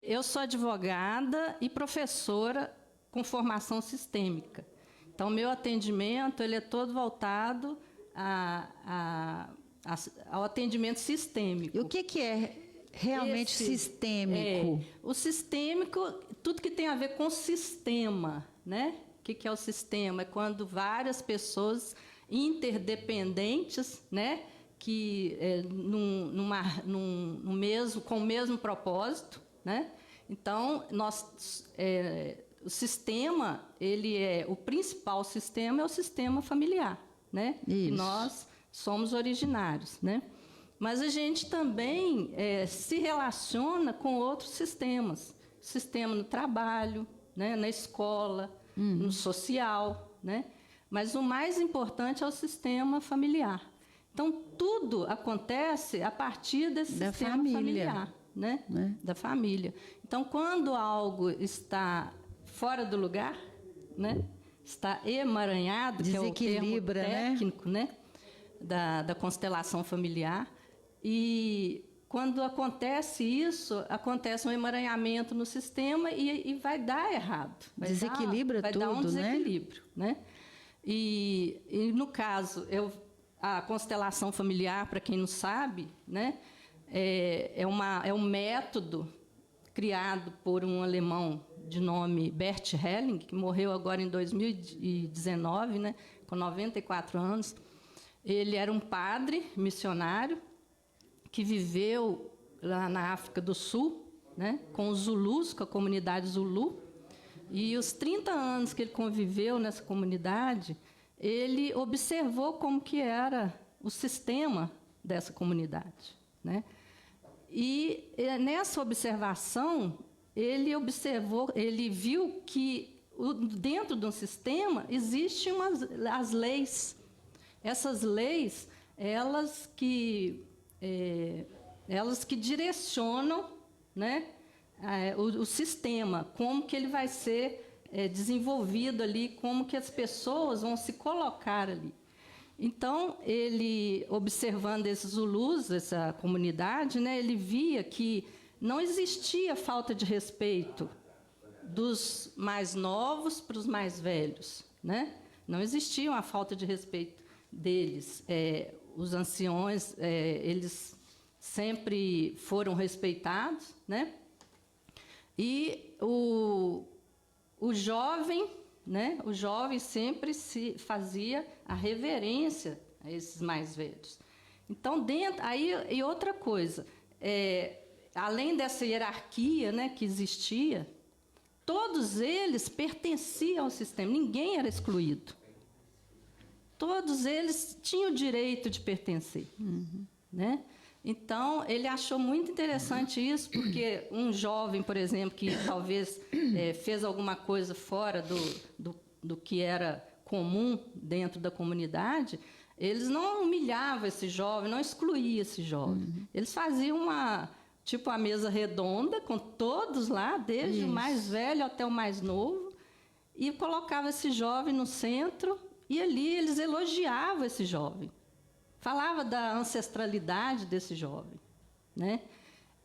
Eu sou advogada e professora com formação sistêmica. Então, meu atendimento ele é todo voltado ao atendimento sistêmico. E o que é realmente sistêmico? O sistêmico, tudo que tem a ver com sistema, né? O que é o sistema? É quando várias pessoas interdependentes, né? Que com o mesmo propósito, né? Então, o sistema, o principal sistema é o sistema familiar, né? E nós somos originários, né? Mas a gente também se relaciona com outros sistemas. Sistema no trabalho, né? Na escola, no social, né? Mas o mais importante é o sistema familiar. Então, tudo acontece a partir desse sistema familiar, né? Da família. Então, quando algo está fora do lugar, né? Está emaranhado, que é o termo técnico, né? Da constelação familiar. E quando acontece isso, acontece um emaranhamento no sistema e vai dar errado. Desequilibra tudo, vai dar um desequilíbrio, né? E no caso, a constelação familiar, para quem não sabe, né, é um método criado por um alemão de nome Bert Helling, que morreu agora em 2019, né, com 94 anos. Ele era um padre missionário que viveu lá na África do Sul, né, com os Zulus, com a comunidade Zulu. E os 30 anos que ele conviveu nessa comunidade, ele observou como que era o sistema dessa comunidade, né? E nessa observação, ele viu que dentro de um sistema existem as leis. Essas leis, elas que direcionam, né, o sistema, como que ele vai ser desenvolvido ali, como que as pessoas vão se colocar ali. Então, ele, observando esses Zulus, essa comunidade, né, ele via que não existia falta de respeito dos mais novos para os mais velhos, né? Não existia uma falta de respeito deles. Os anciões, eles sempre foram respeitados, né? E o jovem, né? O jovem sempre se fazia a reverência a esses mais velhos. Então, e outra coisa, além dessa hierarquia, né, que existia, todos eles pertenciam ao sistema, ninguém era excluído. Todos eles tinham o direito de pertencer, né? Então, ele achou muito interessante isso, porque um jovem, por exemplo, que talvez fez alguma coisa fora do que era comum dentro da comunidade, eles não humilhavam esse jovem, não excluíam esse jovem. Eles faziam uma mesa redonda, com todos lá, desde o mais velho até o mais novo, e colocavam esse jovem no centro, e ali eles elogiavam esse jovem. Falava da ancestralidade desse jovem, né?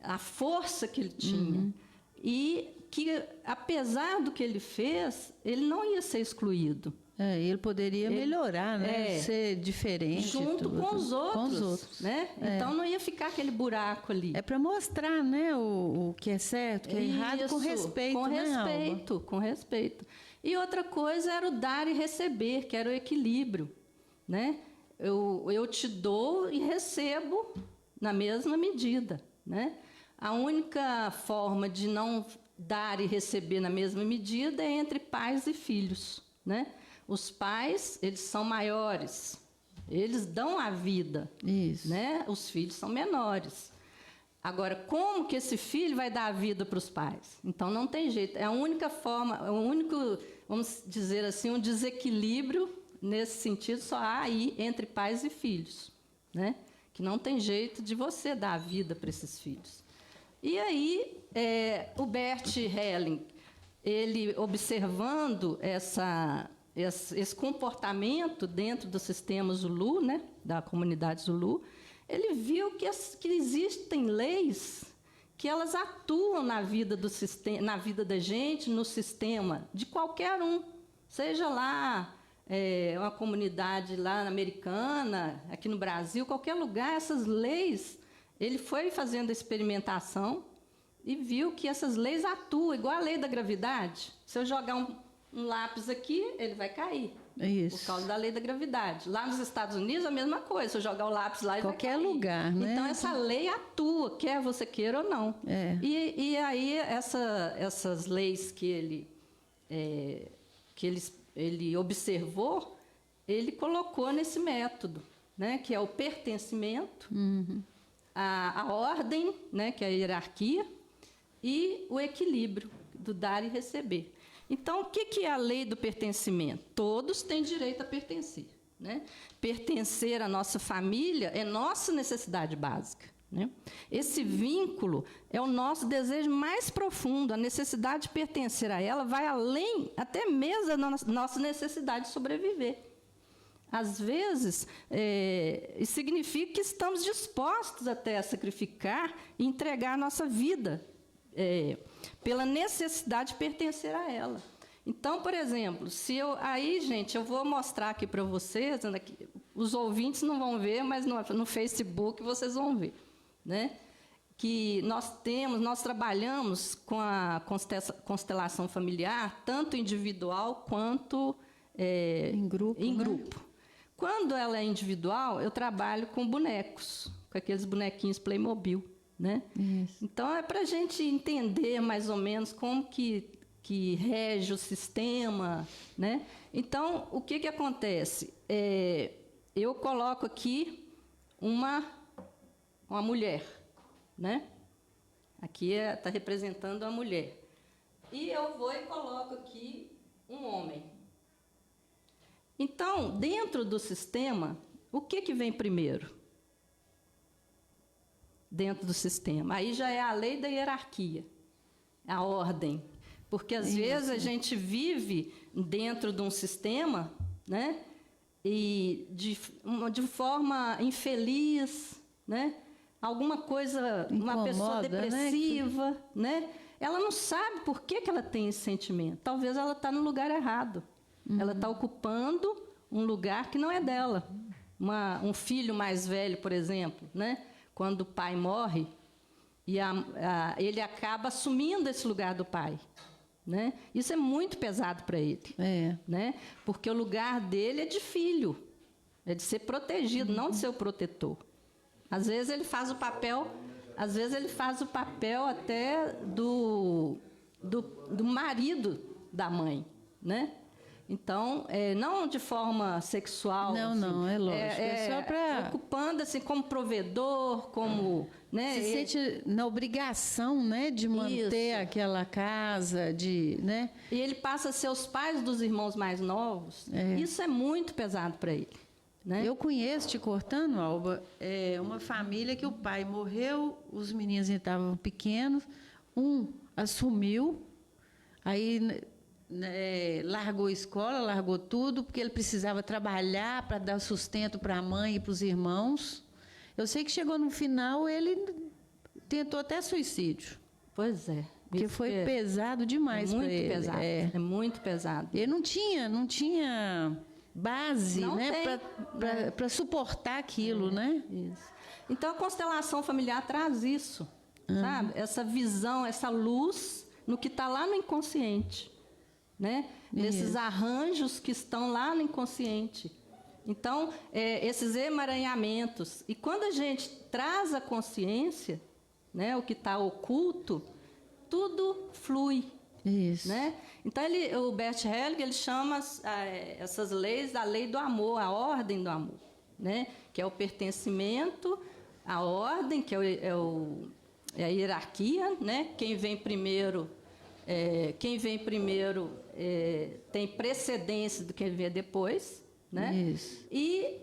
A força que ele tinha. E que, apesar do que ele fez, ele não ia ser excluído. Ele poderia melhorar, né? Ser diferente. Junto com os outros. Né? Então não ia ficar aquele buraco ali. É para mostrar, né, o que é certo, o que é errado, com respeito. Com né, respeito, Alba? Com respeito. E outra coisa era o dar e receber, que era o equilíbrio, né? Eu te dou e recebo na mesma medida, né? A única forma de não dar e receber na mesma medida é entre pais e filhos, né? Os pais, eles são maiores, eles dão a vida, né? Os filhos são menores. Agora, como que esse filho vai dar a vida para os pais? Então, não tem jeito. É a única forma, é o único, vamos dizer assim, um desequilíbrio nesse sentido só há aí entre pais e filhos, né? Que não tem jeito de você dar a vida para esses filhos. E aí, o Bert Helling, ele observando esse comportamento dentro do sistema Zulu, né, da comunidade Zulu, ele viu que existem leis que elas atuam na vida do sistema, na vida da gente, no sistema de qualquer um, seja lá uma comunidade lá americana, aqui no Brasil, qualquer lugar, essas leis, ele foi fazendo a experimentação e viu que essas leis atuam, igual a lei da gravidade. Se eu jogar um lápis aqui, ele vai cair. Isso. Por causa da lei da gravidade. Lá nos Estados Unidos, a mesma coisa. Se eu jogar o lápis lá, ele qualquer vai cair. lugar, né? Então, essa lei atua, quer você queira ou não. É. E aí, essas leis que ele observou, ele colocou nesse método, né? Que é o pertencimento, a ordem, né? Que é a hierarquia, e o equilíbrio do dar e receber. Então, o que é a lei do pertencimento? Todos têm direito a pertencer, né? Pertencer à nossa família é nossa necessidade básica, né? Esse vínculo é o nosso desejo mais profundo. A necessidade de pertencer a ela vai além até mesmo da nossa necessidade de sobreviver. Às vezes, isso significa que estamos dispostos até a sacrificar e entregar a nossa vida pela necessidade de pertencer a ela. Então, por exemplo, gente, eu vou mostrar aqui para vocês, os ouvintes não vão ver, mas no Facebook vocês vão ver, né? Que nós trabalhamos com a constelação familiar, tanto individual quanto em grupo. Né? Quando ela é individual, eu trabalho com bonecos, com aqueles bonequinhos Playmobil. Né? Então, é para a gente entender mais ou menos como que rege o sistema. Né? Então, o que acontece? Eu coloco aqui uma mulher. Né? Aqui está representando a mulher. E eu vou e coloco aqui um homem. Então, dentro do sistema, o que vem primeiro? Dentro do sistema. Aí já é a lei da hierarquia, a ordem. Porque, às vezes, a gente vive dentro de um sistema, né? E de forma infeliz, né? Alguma coisa, uma pessoa depressiva, né? Ela não sabe por que ela tem esse sentimento. Talvez ela está no lugar errado. Ela está ocupando um lugar que não é dela. Um filho mais velho, por exemplo, né? Quando o pai morre, e ele acaba assumindo esse lugar do pai. Né? Isso é muito pesado para ele. Né? Porque o lugar dele é de filho, é de ser protegido, não de ser o protetor. Às vezes ele faz o papel até do marido da mãe. Né? Então, não de forma sexual. Não, assim, não, é lógico. É só para... Ocupando assim, como provedor, como... Né, se sente na obrigação, né, de manter aquela casa, né? E ele passa a ser os pais dos irmãos mais novos. Isso é muito pesado para ele. Né? Eu conheço, te cortando, Alba, uma família que o pai morreu, os meninos estavam pequenos, um assumiu, aí... largou a escola, largou tudo, porque ele precisava trabalhar para dar sustento para a mãe e para os irmãos. Eu sei que chegou no final, ele tentou até suicídio. Pois é. Porque foi pesado demais para ele. Muito pesado. É muito pesado. Ele não tinha base, né, para suportar aquilo, né? Isso. Então, a constelação familiar traz isso, sabe? Essa visão, essa luz no que está lá no inconsciente. Né? Nesses arranjos que estão lá no inconsciente. Então, esses emaranhamentos. E quando a gente traz a consciência, né, o que está oculto, tudo flui. Isso. Né? Então, o Bert Hellinger, ele chama essas leis a lei do amor, a ordem do amor. Né? Que é o pertencimento, a ordem, que é a hierarquia. Né? Quem vem primeiro... tem precedência do que vem depois, né? Isso. E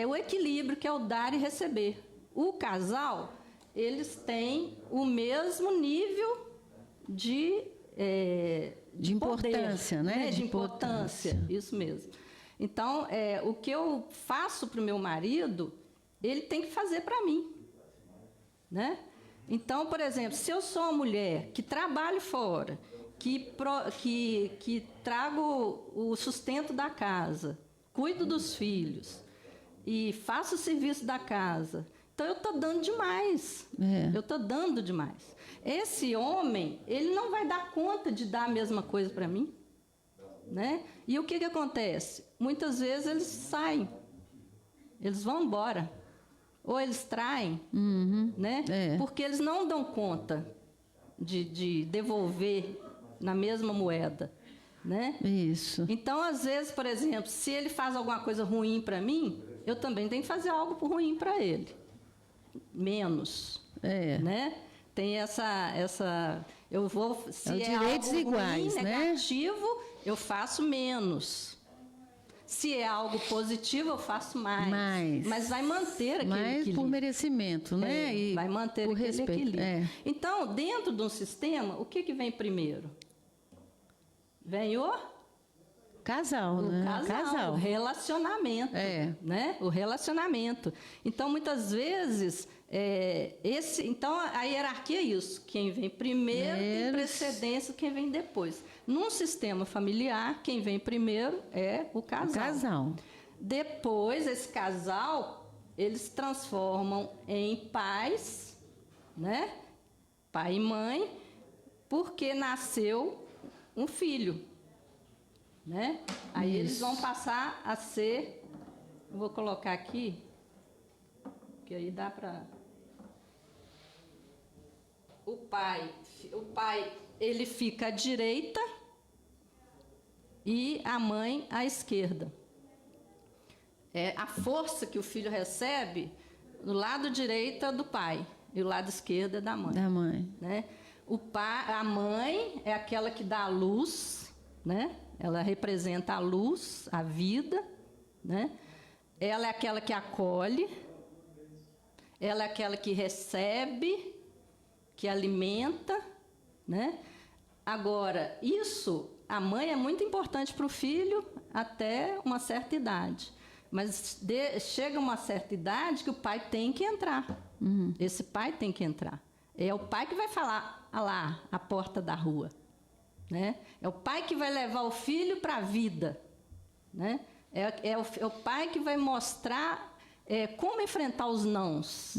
o equilíbrio, que é o dar e receber. O casal, eles têm o mesmo nível de importância, poder, né? De importância, isso mesmo. Então, o que eu faço para o meu marido, ele tem que fazer para mim, né? Então, por exemplo, se eu sou uma mulher que trabalho fora, que trago o sustento da casa, cuido dos filhos e faço o serviço da casa, então eu estou dando demais. Eu estou dando demais. Esse homem, ele não vai dar conta de dar a mesma coisa para mim, né? E o que acontece? Muitas vezes eles saem, eles vão embora, ou eles traem, né? Porque eles não dão conta de devolver na mesma moeda, né? Isso. Então, às vezes, por exemplo, se ele faz alguma coisa ruim para mim, eu também tenho que fazer algo ruim para ele. Menos, né? Tem essa eu vou, se é direitos algo iguais, ruim, né? negativo, eu faço menos. Se é algo positivo, eu faço mais. Mas vai manter aquele equilíbrio. Por merecimento, né? E vai manter aquele equilíbrio. Então, dentro de um sistema, o que vem primeiro? Vem o casal, né? O relacionamento, né? O relacionamento. Então, muitas vezes, então a hierarquia é isso. Quem vem primeiro tem precedência, quem vem depois. Num sistema familiar, quem vem primeiro é o casal. Depois, esse casal, eles se transformam em pais, né? Pai e mãe, porque nasceu um filho, né? Aí eles vão passar a ser, eu vou colocar aqui, que aí dá para o pai, ele fica à direita e a mãe à esquerda. A força que o filho recebe do lado direito é do pai e o lado esquerdo é da mãe. Né? A mãe é aquela que dá a luz, né? Ela representa a luz, a vida, né? Ela é aquela que acolhe, ela é aquela que recebe, que alimenta, né? Agora, a mãe é muito importante para o filho até uma certa idade. Mas chega uma certa idade que o pai tem que entrar. Esse pai tem que entrar. É o pai que vai falar lá, a porta da rua. Né? É o pai que vai levar o filho para a vida. Né? É o pai que vai mostrar como enfrentar os nãos.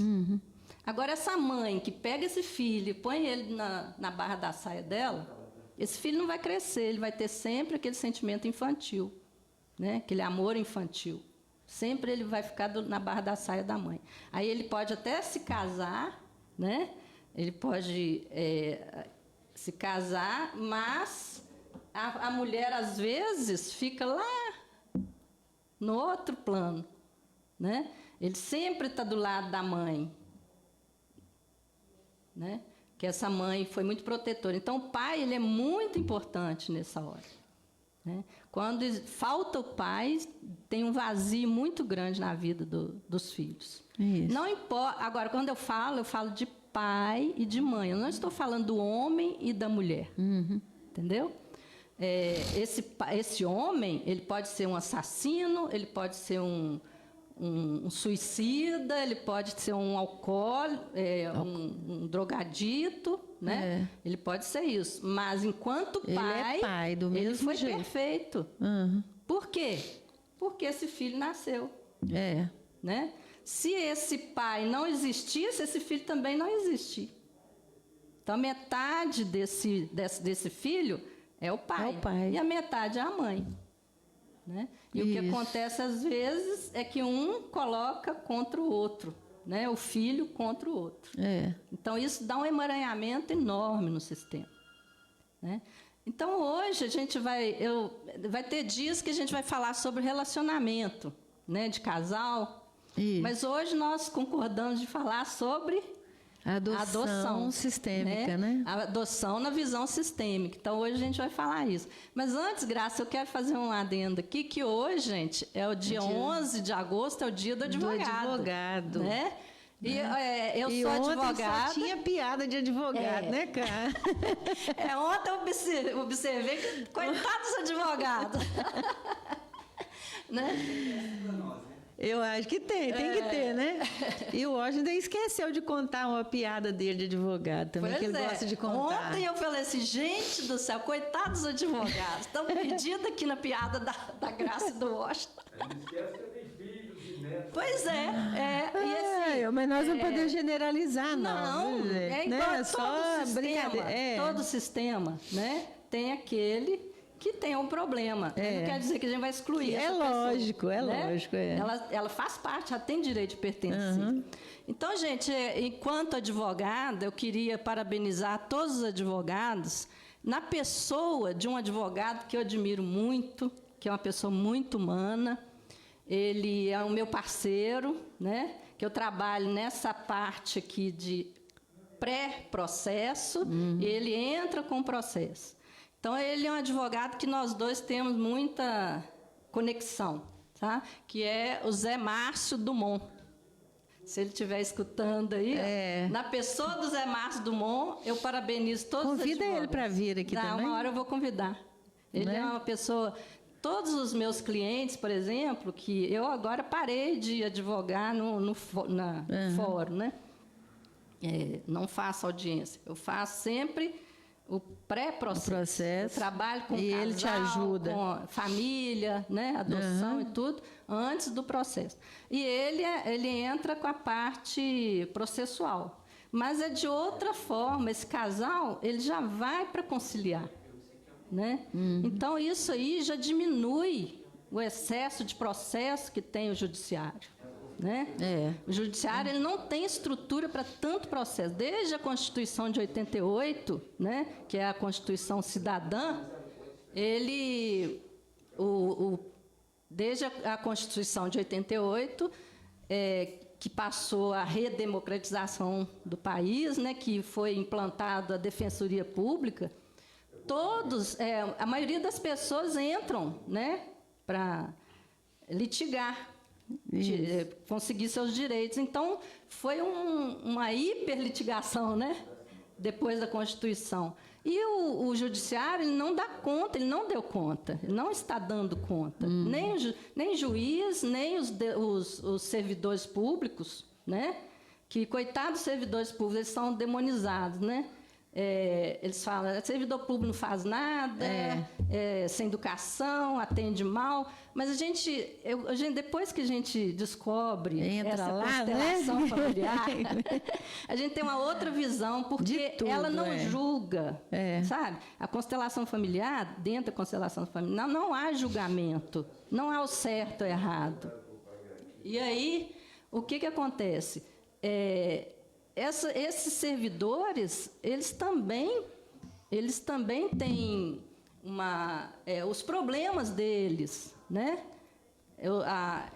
Agora, essa mãe que pega esse filho e põe ele na barra da saia dela, esse filho não vai crescer, ele vai ter sempre aquele sentimento infantil, né? Aquele amor infantil. Sempre ele vai ficar na barra da saia da mãe. Aí ele pode até se casar, né? Ele pode se casar, mas a mulher, às vezes, fica lá no outro plano, né? Ele sempre está do lado da mãe, né? Que essa mãe foi muito protetora. Então, o pai, ele é muito importante nessa hora, né? Quando falta o pai, tem um vazio muito grande na vida dos filhos. Isso. Não importa. Agora, quando eu falo de pai e de mãe. Eu não estou falando do homem e da mulher. Entendeu? Esse homem, ele pode ser um assassino, ele pode ser um suicida, ele pode ser um alcoólico, um drogadito, né? Ele pode ser isso. Mas enquanto pai, ele é pai do mesmo ele foi jeito. perfeito. Por quê? Porque esse filho nasceu. Né? Se esse pai não existisse, esse filho também não existia. Então, metade desse filho é o pai. E a metade é a mãe. Né? E o que acontece, às vezes, é que um coloca contra o outro. Né? O filho contra o outro. Então, isso dá um emaranhamento enorme no sistema. Né? Então, hoje, a gente vai ter dias que a gente vai falar sobre relacionamento, né, de casal. Mas hoje nós concordamos de falar sobre adoção sistêmica, né? A adoção na visão sistêmica. Então, hoje a gente vai falar isso. Mas antes, Graça, eu quero fazer um adendo aqui, que hoje, gente, é o dia 11 de agosto, é o dia do advogado. Né? E eu sou advogada. Só tinha piada de advogado, né, cara? Ontem eu observei que, coitados dos advogados. Né? Eu acho que tem que ter, né? E o Washington esqueceu de contar uma piada dele de advogado também, Pois que ele gosta de contar. Ontem eu falei assim, gente do céu, coitados dos advogados, estão perdidos aqui na piada da Graça e do Washington. Ele esquece que tem filhos e netos. Pois é. E assim, mas nós não podemos generalizar, não, viu, gente? é igual Né? todo Só sistema, brincadeira. todo sistema, né? Tem aquele que tem um problema. Não quer dizer que a gente vai excluir essa lógico, pessoa, né? lógico. Ela faz parte, ela tem direito de pertencer. Então, gente, enquanto advogada, eu queria parabenizar todos os advogados na pessoa de um advogado que eu admiro muito, que é uma pessoa muito humana. Ele é o meu parceiro, né? Que eu trabalho nessa parte aqui de pré-processo, ele entra com o processo. Então, ele é um advogado que nós dois temos muita conexão, tá? Que é o Zé Márcio Dumont. Se ele estiver escutando aí, na pessoa do Zé Márcio Dumont, eu parabenizo todos os advogados. Convida ele para vir aqui também. Uma hora eu vou convidar. Ele é uma pessoa... Todos os meus clientes, por exemplo, que eu agora parei de advogar no fórum, né? Não faço audiência. Eu faço sempre o pré-processo. Eu trabalho com e casal, ele te ajuda. com família, né? Adoção e tudo, antes do processo. E ele entra com a parte processual. Mas é de outra forma. Esse casal, ele já vai para conciliar. Né? Então, isso aí já diminui o excesso de processo que tem o judiciário. Né? O judiciário ele não tem estrutura para tanto processo. Desde a Constituição de 88, né, que é a Constituição Cidadã, desde a Constituição de 88, que passou a redemocratização do país, né, que foi implantada a Defensoria Pública, a maioria das pessoas entram, né, para litigar, conseguir seus direitos. Então, foi uma hiperlitigação, né, depois da Constituição. E o Judiciário ele não dá conta, ele não deu conta, ele não está dando conta. Nem juiz, nem os servidores públicos, né, que, coitados dos servidores públicos, eles são demonizados, né? Eles falam, servidor público não faz nada, sem educação, atende mal. Mas a gente, depois que a gente descobre essa constelação familiar, a gente tem uma outra visão, porque ela não julga, sabe? A constelação familiar, dentro da constelação familiar, não há julgamento, não há o certo ou errado. E aí, o que acontece? Esses servidores, eles também têm os problemas deles, né?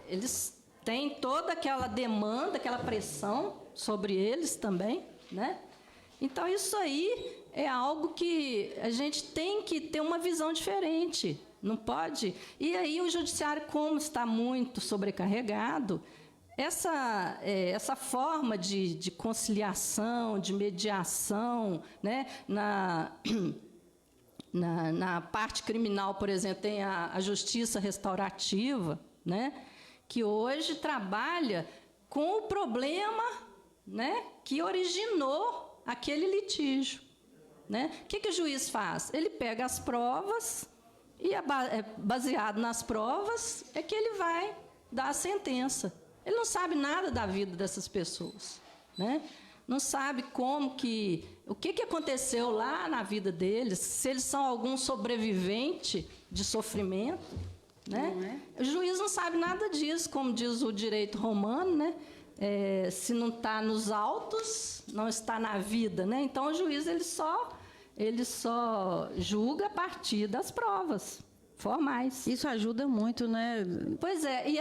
Eles têm toda aquela demanda, aquela pressão sobre eles também, né? Então, isso aí é algo que a gente tem que ter uma visão diferente, não pode? E aí o judiciário, como está muito sobrecarregado, essa forma de conciliação, de mediação, né? Na parte criminal, por exemplo, tem a justiça restaurativa, né? Que hoje trabalha com o problema, né? Que originou aquele litígio. Né? O que o juiz faz? Ele pega as provas e, baseado nas provas, é que ele vai dar a sentença. Ele não sabe nada da vida dessas pessoas, né? Não sabe o que aconteceu lá na vida deles, se eles são algum sobrevivente de sofrimento, né? O juiz não sabe nada disso, como diz o direito romano, né? Se não está nos autos, não está na vida, né? Então o juiz ele só julga a partir das provas formais. Isso ajuda muito, né? Pois é, e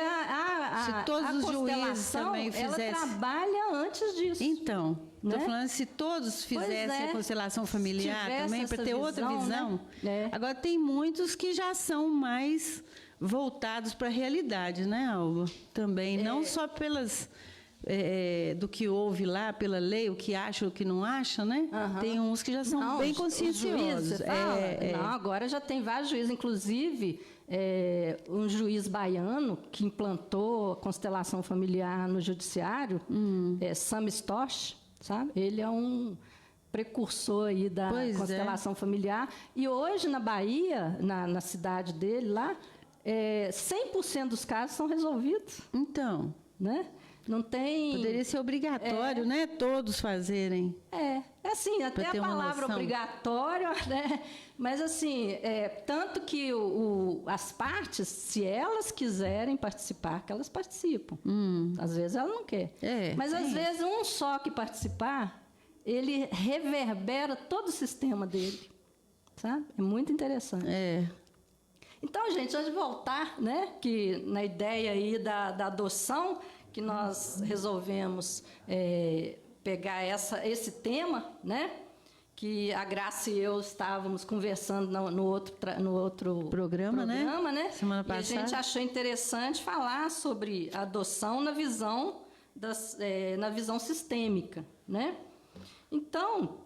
se todos os juízes também fizessem... ela trabalha antes disso. Então, estou falando, se todos fizessem a constelação familiar também, para ter outra visão. Né? Agora, tem muitos que já são mais voltados para a realidade, né, Alba? Também, não só pelas... do que houve lá, pela lei, o que acha, o que não acha, né? Tem uns que já são bem conscienciosos. Não, agora já tem vários juízes, inclusive, um juiz baiano que implantou a constelação familiar no judiciário, Sam Storch, sabe? Ele é um precursor aí da constelação familiar. E hoje, na Bahia, na cidade dele lá, 100% dos casos são resolvidos. Então, Né? Não tem... poderia ser obrigatório, né? Todos fazerem. Assim, até a ter uma palavra noção. obrigatório, né? Mas, assim, tanto que as partes, se elas quiserem participar, que elas participam. Às vezes ela não quer. Mas, às vezes, um só que participar, ele reverbera todo o sistema dele. Sabe? É muito interessante. Então, gente, antes de voltar, né, que na ideia aí da adoção, que nós resolvemos pegar esse tema, né, que a Graça e eu estávamos conversando no outro Programa, né? Semana E a passada. gente achou interessante falar sobre a adoção na visão sistêmica, né? Então,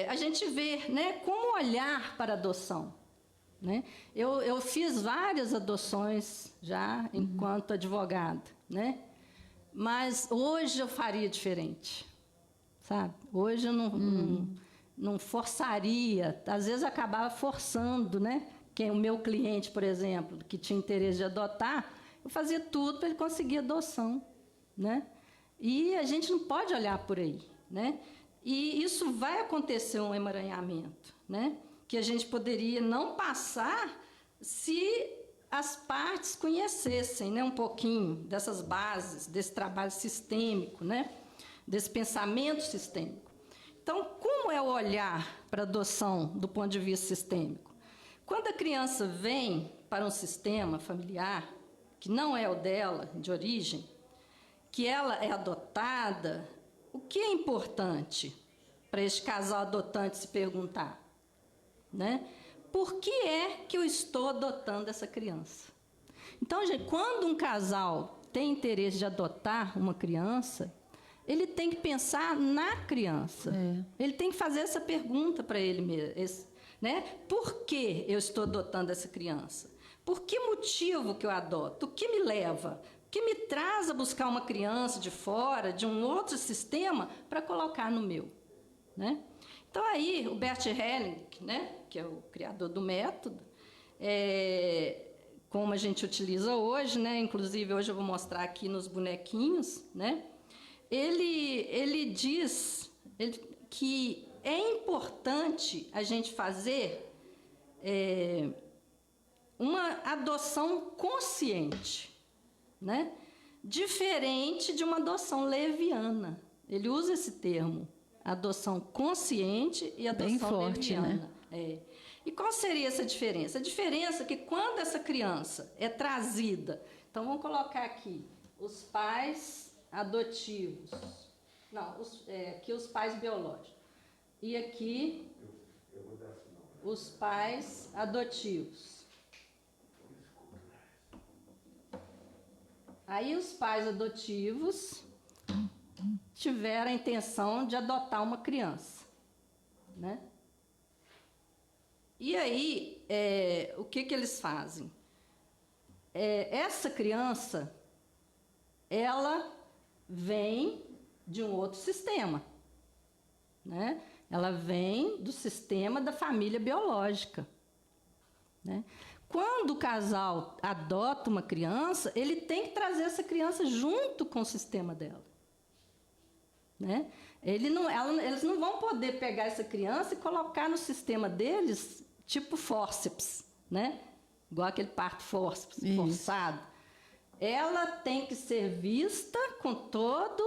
a gente vê, né, como olhar para a adoção. Né? Eu fiz várias adoções já enquanto advogada, né? Mas hoje eu faria diferente, sabe? Hoje eu não forçaria, às vezes eu acabava forçando, né? O meu cliente, por exemplo, que tinha interesse de adotar, eu fazia tudo para ele conseguir adoção, né? E a gente não pode olhar por aí, né? E isso vai acontecer um emaranhamento, né? Que a gente poderia não passar se as partes conhecessem, né, um pouquinho dessas bases, desse trabalho sistêmico, né, desse pensamento sistêmico. Então, como é o olhar para a adoção do ponto de vista sistêmico? Quando a criança vem para um sistema familiar, que não é o dela, de origem, que ela é adotada, o que é importante para este casal adotante se perguntar? Né? Por que é que eu estou adotando essa criança? Então, gente, quando um casal tem interesse de adotar uma criança, ele tem que pensar na criança. Ele tem que fazer essa pergunta para ele mesmo, né? Por que eu estou adotando essa criança? Por que motivo que eu adoto? O que me leva? O que me traz a buscar uma criança de fora, de um outro sistema, para colocar no meu? Né? Então, aí, o Bert Helling, né, que é o criador do método, como a gente utiliza hoje, né, inclusive hoje eu vou mostrar aqui nos bonequinhos, né, ele diz que é importante a gente fazer uma adoção consciente, né, diferente de uma adoção leviana. Ele usa esse termo. Adoção consciente e adoção bem forte, leviana. né? E qual seria essa diferença? A diferença é que quando essa criança é trazida... Então, vamos colocar aqui os pais adotivos. Não, aqui os pais biológicos. E aqui os pais adotivos. Aí os pais adotivos tiveram a intenção de adotar uma criança, né? E aí, o que eles fazem? Essa criança, ela vem de um outro sistema, né? Ela vem do sistema da família biológica, né? Quando o casal adota uma criança, ele tem que trazer essa criança junto com o sistema dela. Né? Eles não vão poder pegar essa criança e colocar no sistema deles, tipo fórceps, né? Igual aquele parto forçado. Ela tem que ser vista com todo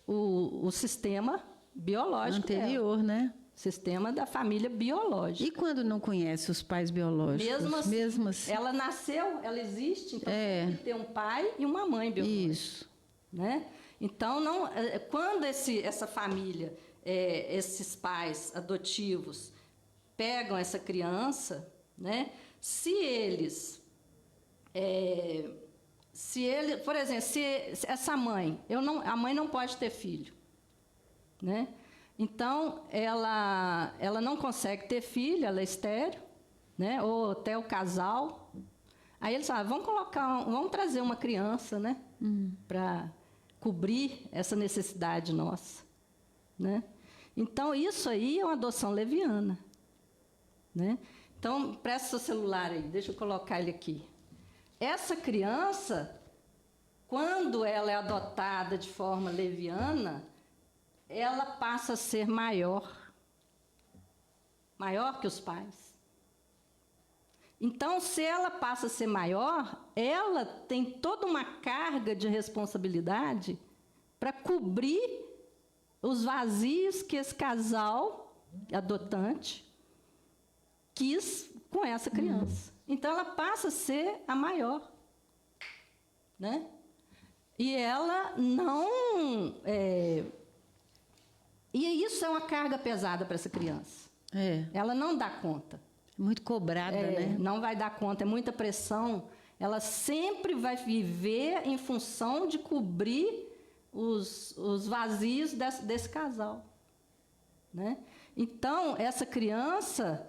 o sistema biológico anterior, dela. Né? Sistema da família biológica. E quando não conhece os pais biológicos? Mesmo assim, ela nasceu, ela existe, então tem que ter um pai e uma mãe biológica. Isso. Né? Então, quando essa família, esses pais adotivos, pegam essa criança, né? Se eles, por exemplo, se essa mãe, a mãe não pode ter filho, né? Então, ela não consegue ter filho, ela é estéril, né? Ou até o casal. Aí eles falam, vamos trazer uma criança, né? Para cobrir essa necessidade nossa, né? Então, isso aí é uma adoção leviana, né? Então, presta seu celular aí, deixa eu colocar ele aqui. Essa criança, quando ela é adotada de forma leviana, ela passa a ser maior que os pais. Então, se ela passa a ser maior, ela tem toda uma carga de responsabilidade para cobrir os vazios que esse casal adotante quis com essa criança. Então, ela passa a ser a maior, né? E ela não... E isso é uma carga pesada para essa criança. Ela não dá conta. Muito cobrada, né? Não vai dar conta, é muita pressão. Ela sempre vai viver em função de cobrir os vazios desse casal, né? Então, essa criança,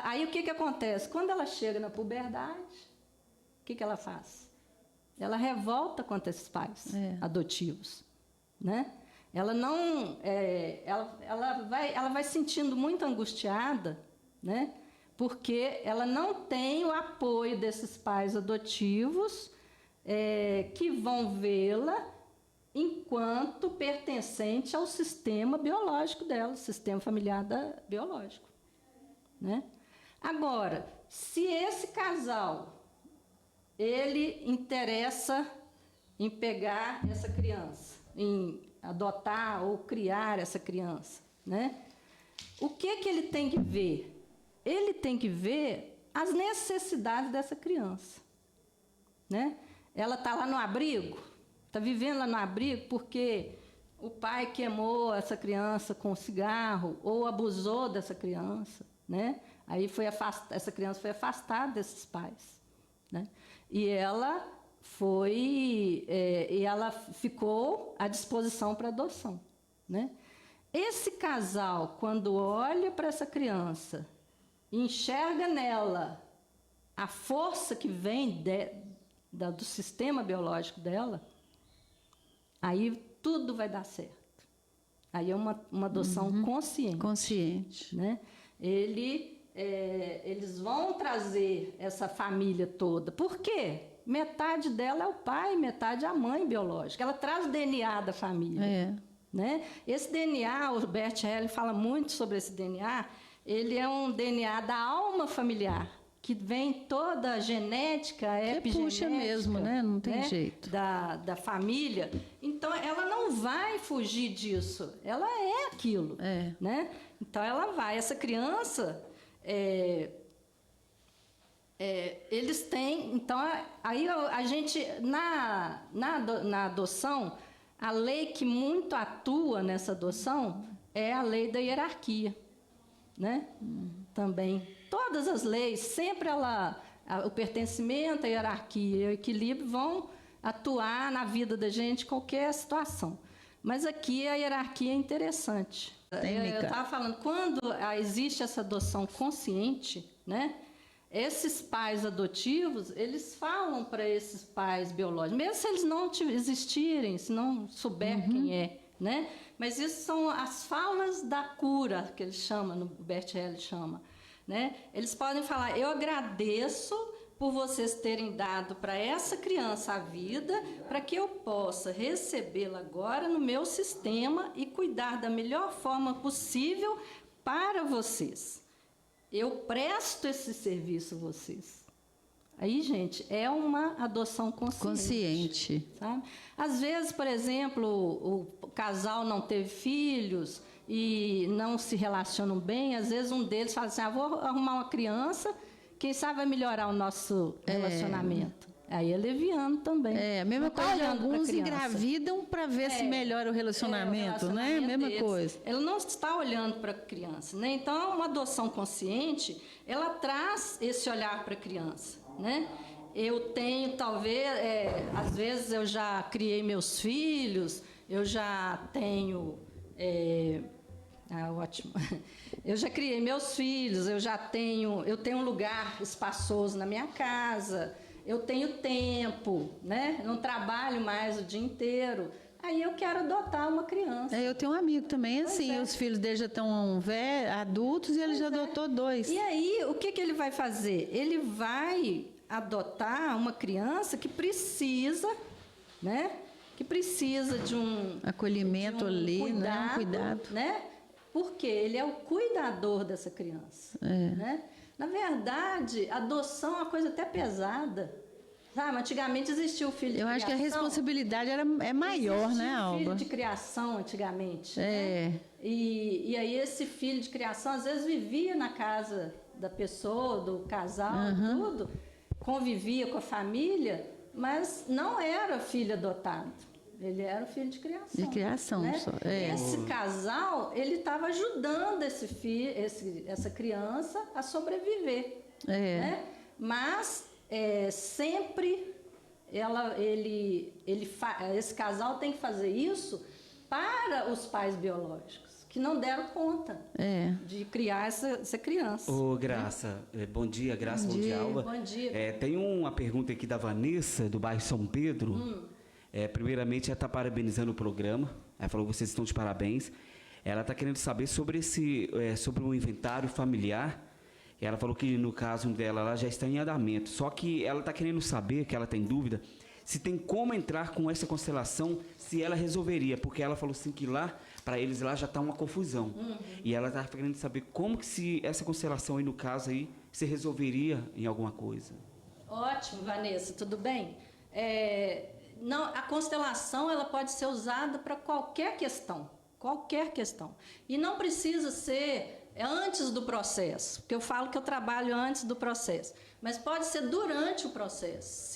aí o que acontece? Quando ela chega na puberdade, o que ela faz? Ela revolta contra esses pais adotivos, né? Ela não, ela vai sentindo muito angustiada, né? Porque ela não tem o apoio desses pais adotivos que vão vê-la enquanto pertencente ao sistema biológico dela, sistema familiar biológico, né? Agora, se esse casal ele interessa em pegar essa criança, em adotar ou criar essa criança, né? O que ele tem que ver? Ele tem que ver as necessidades dessa criança, né? Ela está lá no abrigo, está vivendo lá no abrigo porque o pai queimou essa criança com cigarro ou abusou dessa criança, né? Aí essa criança foi afastada desses pais, né? E ela ficou à disposição para adoção, né? Esse casal, quando olha para essa criança, enxerga nela a força que vem do sistema biológico dela, aí tudo vai dar certo. Aí é uma adoção consciente, né? Eles vão trazer essa família toda. Por quê? Metade dela é o pai, metade é a mãe biológica. Ela traz o DNA da família. Né? Esse DNA, o Bert Helling fala muito sobre esse DNA, ele é um DNA da alma familiar, que vem toda a genética, epigenética. Puxa mesmo, né? Não tem jeito. Da família. Então, ela não vai fugir disso. Ela é aquilo. Né? Então, ela vai. Essa criança... eles têm... Então, aí a gente... Na adoção, a lei que muito atua nessa adoção é a lei da hierarquia, né? Também. Todas as leis, sempre o pertencimento, a hierarquia e o equilíbrio vão atuar na vida da gente em qualquer situação. Mas aqui a hierarquia é interessante. Eu estava falando, quando existe essa adoção consciente, né? Esses pais adotivos, eles falam para esses pais biológicos, mesmo se eles não existirem, se não souber quem é, né? Mas isso são as falas da cura, que eles chamam, o Bert Helling chama, né? Eles podem falar, eu agradeço por vocês terem dado para essa criança a vida, para que eu possa recebê-la agora no meu sistema e cuidar da melhor forma possível para vocês. Eu presto esse serviço a vocês. Aí, gente, é uma adoção consciente. Sabe? Às vezes, por exemplo, o casal não teve filhos e não se relacionam bem, às vezes um deles fala assim, vou arrumar uma criança, quem sabe vai melhorar o nosso relacionamento. Aí é leviano também. A mesma coisa, alguns engravidam para ver se melhora o relacionamento, né? Mesma coisa. Ela não está olhando para a criança, né? Então, uma adoção consciente, ela traz esse olhar para a criança, né? Eu tenho, talvez, às vezes eu já criei meus filhos, eu já tenho Ah, ótimo. Eu já criei meus filhos, eu tenho um lugar espaçoso na minha casa, eu tenho tempo, né? Não trabalho mais o dia inteiro. Aí eu quero adotar uma criança. Eu tenho um amigo também, Pois assim, é. os filhos dele já estão adultos e ele já adotou 2. E aí, o que ele vai fazer? Ele vai adotar uma criança que precisa, né? Que precisa de um Acolhimento ali, né? Um cuidado. né? Porque ele é o cuidador dessa criança, né? Na verdade, adoção é uma coisa até pesada. Sabe, antigamente existia o filho de Eu criação. acho que a responsabilidade é maior, né, Existia o filho Alba? de criação antigamente. É. Né? E aí esse filho de criação, às vezes, vivia na casa da pessoa, do casal, tudo, convivia com a família, mas não era filho adotado. Ele era o filho de criação. De criação, né? só. É. Esse casal, ele estava ajudando essa criança a sobreviver. Né? Mas sempre esse casal tem que fazer isso para os pais biológicos, que não deram conta de criar essa criança. Ô, Graça, bom dia, Graça, bom dia, Alba. Bom dia. Tem uma pergunta aqui da Vanessa, do bairro São Pedro. Primeiramente, ela está parabenizando o programa. Ela falou que vocês estão de parabéns. Ela está querendo saber sobre sobre o inventário familiar. Ela falou que, no caso dela, ela já está em andamento. Só que ela está querendo saber, que ela tem dúvida, se tem como entrar com essa constelação, se ela resolveria. Porque ela falou assim que lá, para eles, lá já está uma confusão. E ela está querendo saber como que se essa constelação aí, no caso aí, se resolveria em alguma coisa. Ótimo, Vanessa, tudo bem? Não, a constelação ela pode ser usada para qualquer questão. E não precisa ser antes do processo, porque eu falo que eu trabalho antes do processo, mas pode ser durante o processo.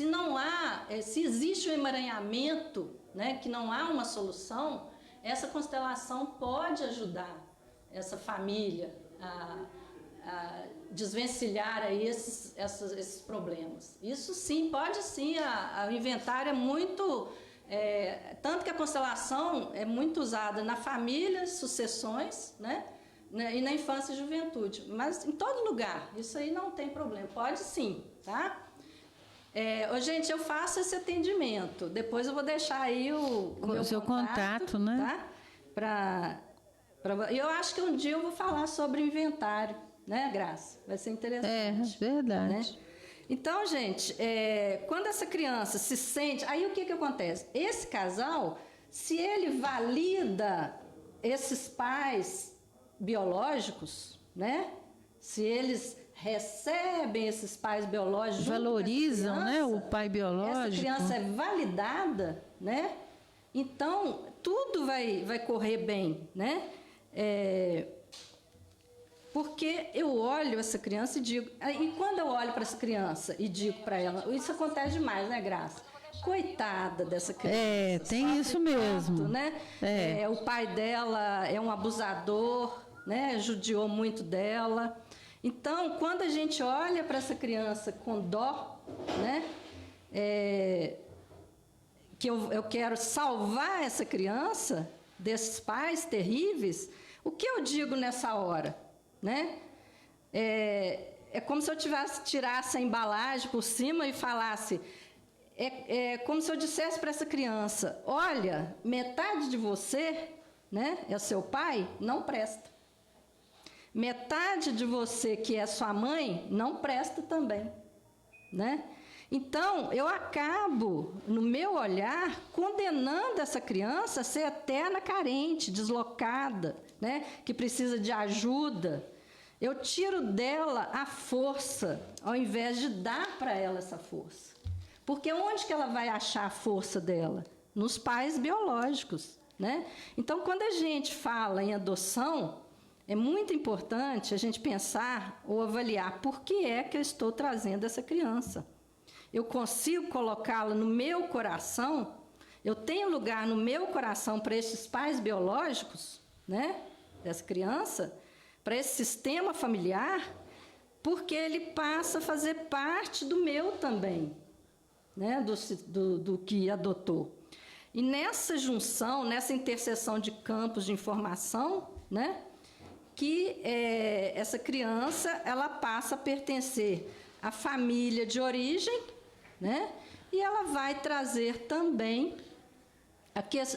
Se existe um emaranhamento, né, que não há uma solução, essa constelação pode ajudar essa família a desvencilhar aí esses problemas. Isso sim, pode sim, o inventário é muito... tanto que a constelação é muito usada na família, sucessões, né? E na infância e juventude, mas em todo lugar, isso aí não tem problema, pode sim, tá? Gente, eu faço esse atendimento, depois eu vou deixar aí o meu seu contato, né? Tá? Eu acho que um dia eu vou falar sobre inventário, né, Graça? Vai ser interessante. Verdade. Né? Então, gente, quando essa criança se sente... Aí o que acontece? Esse casal, se ele valida esses pais biológicos, né? Se eles recebem esses pais biológicos, valorizam, criança, né, o pai biológico. Essa criança é validada, né? Então tudo vai correr bem, né? Porque eu olho essa criança e digo, e quando eu olho para essa criança e digo para ela, isso acontece demais, né, Graça? Coitada dessa criança. Tem isso mesmo. Tanto, né? O pai dela é um abusador, né? Judiou muito dela. Então, quando a gente olha para essa criança com dó, né? Que eu quero salvar essa criança desses pais terríveis, o que eu digo nessa hora, né? É como se eu tirasse a embalagem por cima e falasse... É como se eu dissesse para essa criança, olha, metade de você, né, é seu pai, não presta. Metade de você que é sua mãe, não presta também. Né? Então, eu acabo, no meu olhar, condenando essa criança a ser eterna carente, deslocada, né, que precisa de ajuda. Eu tiro dela a força, ao invés de dar para ela essa força. Porque onde que ela vai achar a força dela? Nos pais biológicos, né? Então, quando a gente fala em adoção, é muito importante a gente pensar ou avaliar por que é que eu estou trazendo essa criança. Eu consigo colocá-la no meu coração? Eu tenho lugar no meu coração para esses pais biológicos, né? Dessa criança? Para esse sistema familiar? Porque ele passa a fazer parte do meu também. Né, do que adotou. E nessa junção, nessa interseção de campos de informação, né, que essa criança ela passa a pertencer à família de origem, né? E ela vai trazer também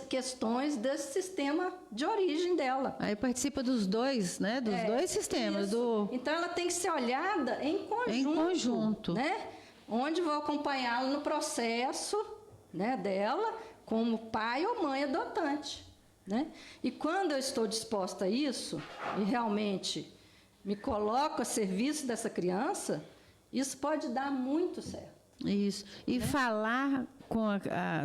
questões desse sistema de origem dela. Aí participa dos dois, né? Dos dois sistemas. Isso. Então, ela tem que ser olhada em conjunto. Em conjunto. Né? Onde vou acompanhá-la no processo, né, dela, como pai ou mãe adotante. Né? E quando eu estou disposta a isso, e realmente me coloco a serviço dessa criança, isso pode dar muito certo. Isso. E falar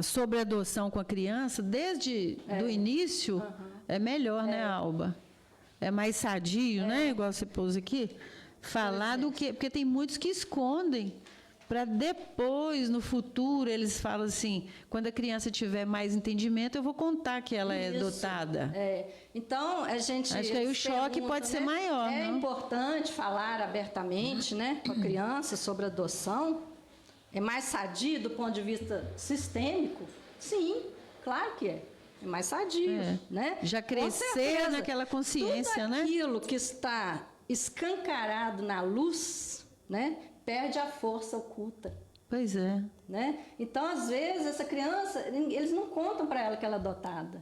sobre adoção com a criança, desde do início, é melhor, né, Alba? É mais sadio, né? Igual você pôs aqui. Falar do que... Porque tem muitos que escondem, para depois, no futuro, eles falam assim, quando a criança tiver mais entendimento, eu vou contar que ela é adotada. Então, a gente... Acho que aí o choque pode ser maior, É não? importante falar abertamente, né, com a criança sobre adoção. É mais sadio do ponto de vista sistêmico? Sim, claro que é. É mais sadio, né? Já crescer naquela consciência, né? Tudo aquilo que está escancarado na luz, né, perde a força oculta. Pois é. Né? Então, às vezes, essa criança, eles não contam para ela que ela é adotada.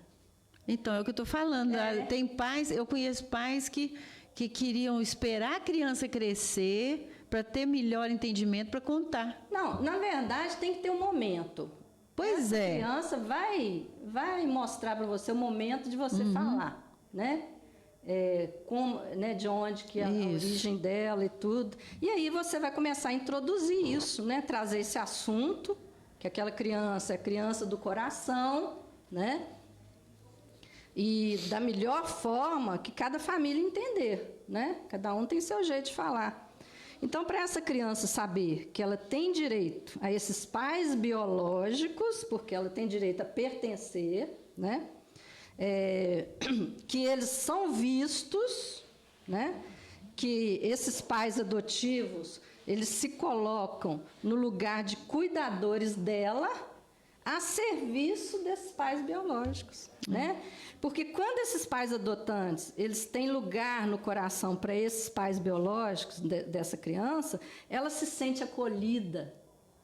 Então, é o que eu estou falando. Tem pais, eu conheço pais que queriam esperar a criança crescer para ter melhor entendimento para contar. Não, na verdade, tem que ter um momento. Pois Essa é. criança vai mostrar para você o momento de você falar, né? Né? De onde que é a origem dela e tudo. E aí você vai começar a introduzir isso, né? Trazer esse assunto, que aquela criança é criança do coração, né? E da melhor forma que cada família entender, né? Cada um tem seu jeito de falar. Então, para essa criança saber que ela tem direito a esses pais biológicos, porque ela tem direito a pertencer, né? Que eles são vistos, né? Que esses pais adotivos, eles se colocam no lugar de cuidadores dela, a serviço desses pais biológicos, né? Porque quando esses pais adotantes, eles têm lugar no coração para esses pais biológicos dessa criança, ela se sente acolhida,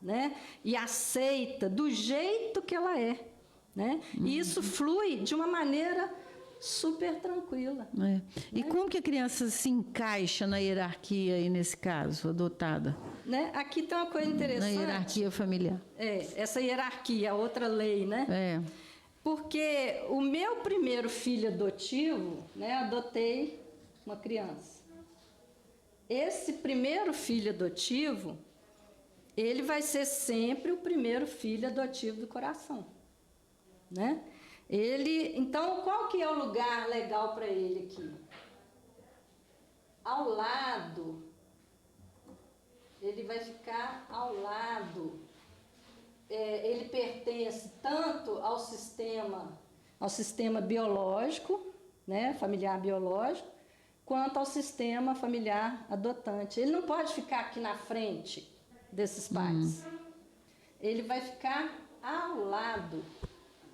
né? E aceita do jeito que ela é, né? E isso flui de uma maneira super tranquila. E como que a criança se encaixa na hierarquia aí nesse caso, adotada? Né? Aqui tem uma coisa interessante. Na hierarquia familiar. Essa hierarquia, outra lei, né? Porque o meu primeiro filho adotivo, né, adotei uma criança. Esse primeiro filho adotivo, ele vai ser sempre o primeiro filho adotivo do coração, né? Então, qual que é o lugar legal para ele aqui? Ao lado, ele vai ficar ao lado. Ele pertence tanto ao sistema biológico, né, familiar biológico, quanto ao sistema familiar adotante. Ele não pode ficar aqui na frente desses pais. Ele vai ficar ao lado.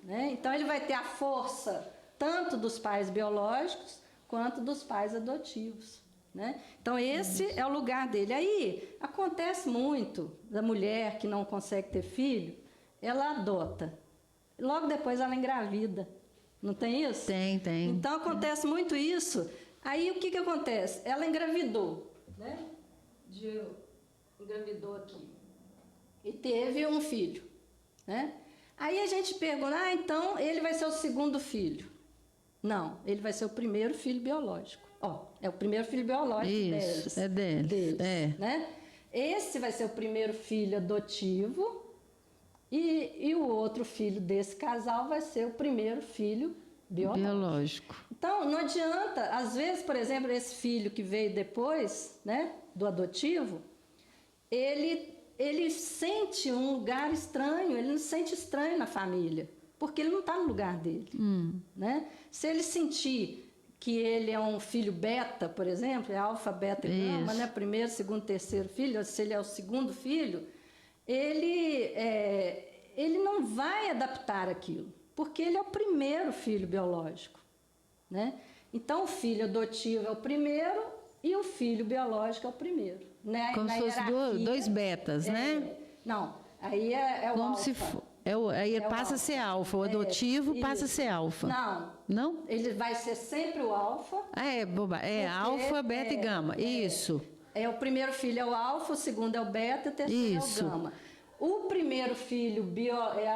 Né? Então, ele vai ter a força tanto dos pais biológicos quanto dos pais adotivos. Né? Então, esse é o lugar dele. Aí, acontece muito da mulher que não consegue ter filho, ela adota. Logo depois, ela engravida. Não tem isso? Tem. Então, acontece muito isso. Aí, o que acontece? Ela engravidou. Né? Engravidou aqui. E teve um filho. Né? Aí a gente pergunta, então ele vai ser o segundo filho. Não, ele vai ser o primeiro filho biológico. É o primeiro filho biológico deles. Isso, é deles. Né? Esse vai ser o primeiro filho adotivo e o outro filho desse casal vai ser o primeiro filho biológico. Então, não adianta, às vezes, por exemplo, esse filho que veio depois, né, do adotivo, ele sente um lugar estranho, ele não se sente estranho na família, porque ele não está no lugar dele. Né? Se ele sentir que ele é um filho beta, por exemplo, é alfa, beta e gama, né? Primeiro, segundo, terceiro filho, se ele é o segundo filho, ele não vai adaptar aquilo, porque ele é o primeiro filho biológico. Né? Então, o filho adotivo é o primeiro e o filho biológico é o primeiro. Né? Como Na se fosse hierarquia, dois betas, né? Não, aí é o Como alfa. se for, aí passa a ser alfa. O adotivo passa a ser alfa. Não, Não? ele vai ser sempre o alfa. É porque alfa, beta e gama. Isso. O primeiro filho é o alfa, o segundo é o beta e o terceiro Isso. é o gama. O primeiro filho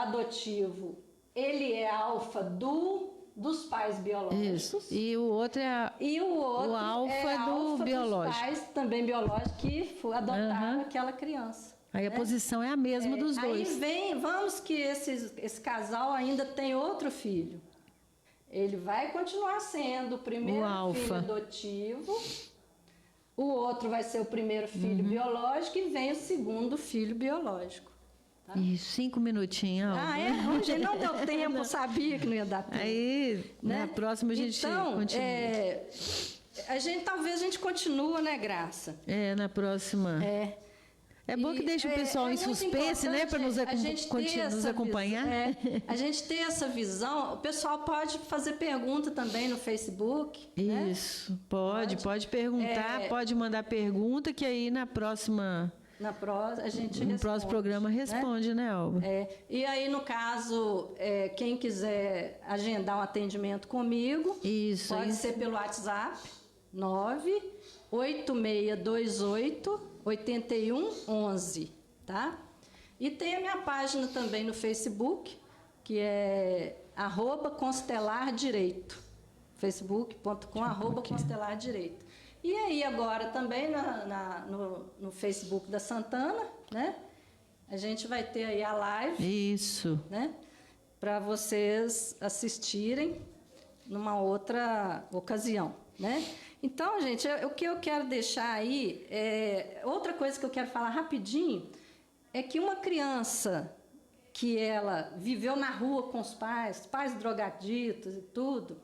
adotivo, ele é alfa dos pais biológicos. Isso. E o outro é E o outro o alfa é do alfa biológico. dos pais também biológicos que adotaram aquela criança. Aí a posição é a mesma dos dois. Aí vamos que esse casal ainda tem outro filho. Ele vai continuar sendo o primeiro O alfa. filho adotivo, o outro vai ser o primeiro filho biológico e vem o segundo filho biológico. Isso, 5 minutinhos. Alva. Ah, é? Hoje não deu tempo, eu sabia que não ia dar tempo. Aí, né? na próxima a gente então, continua. talvez a gente continue, né, Graça? Na próxima. É bom que deixe o pessoal em muito suspense, né? Para nos, a gente ter nos essa acompanhar. a gente ter essa visão. O pessoal pode fazer pergunta também no Facebook. Né? Isso, pode perguntar, pode mandar pergunta, que aí na próxima. A gente No responde, próximo programa responde, né, Alba? E aí, no caso, quem quiser agendar um atendimento comigo, Isso. pode ser pelo WhatsApp, 98628-8111, tá? E tem a minha página também no Facebook, que é @constelardireito, facebook.com/constelardireito. E aí agora também no Facebook da Santana, né? A gente vai ter aí a live, Isso. né? Para vocês assistirem numa outra ocasião, né? Então, gente, o que eu quero deixar aí, outra coisa que eu quero falar rapidinho, é que uma criança que ela viveu na rua com os pais drogaditos e tudo,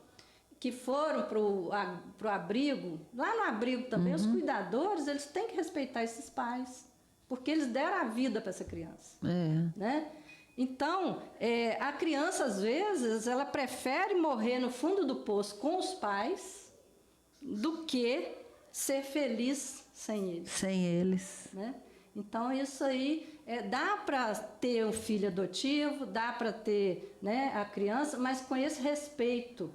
que foram para o abrigo, lá no abrigo também, os cuidadores, eles têm que respeitar esses pais, porque eles deram a vida para essa criança. Né? Então, a criança, às vezes, ela prefere morrer no fundo do poço com os pais do que ser feliz sem eles. Sem eles. Né? Então, isso aí, dá para ter um filho adotivo, dá para ter, né, a criança, mas com esse respeito,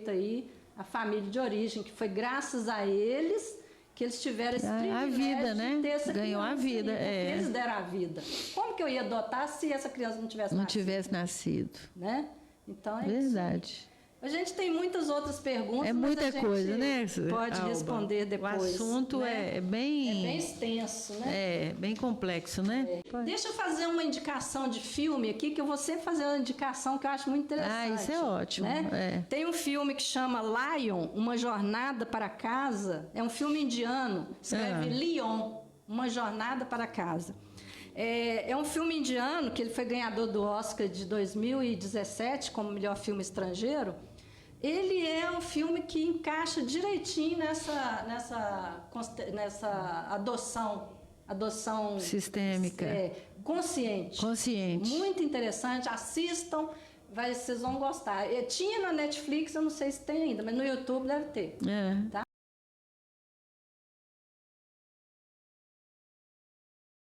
aí, a família de origem, que foi graças a eles que eles tiveram esse privilégio vida, né? de ter essa Ganhou criança a vida, aí, porque eles deram a vida. Como que eu ia adotar se essa criança não tivesse Não nascido? tivesse nascido. Né? Então, é isso. Verdade. A gente tem muitas outras perguntas, É mas muita a gente coisa, né, pode Alba? responder depois. O assunto né? é bem... É bem extenso, né? bem complexo, né? Deixa eu fazer uma indicação de filme aqui, que eu vou sempre fazer uma indicação que eu acho muito interessante. Isso é ótimo. Né? Tem um filme que chama Lion, Uma Jornada para Casa. É um filme indiano. Escreve Lion, Uma Jornada para Casa. É um filme indiano que ele foi ganhador do Oscar de 2017 como melhor filme estrangeiro. Ele é um filme que encaixa direitinho nessa adoção sistêmica, consciente. Muito interessante, assistam, vocês vão gostar. Tinha na Netflix, eu não sei se tem ainda, mas no YouTube deve ter. Tá?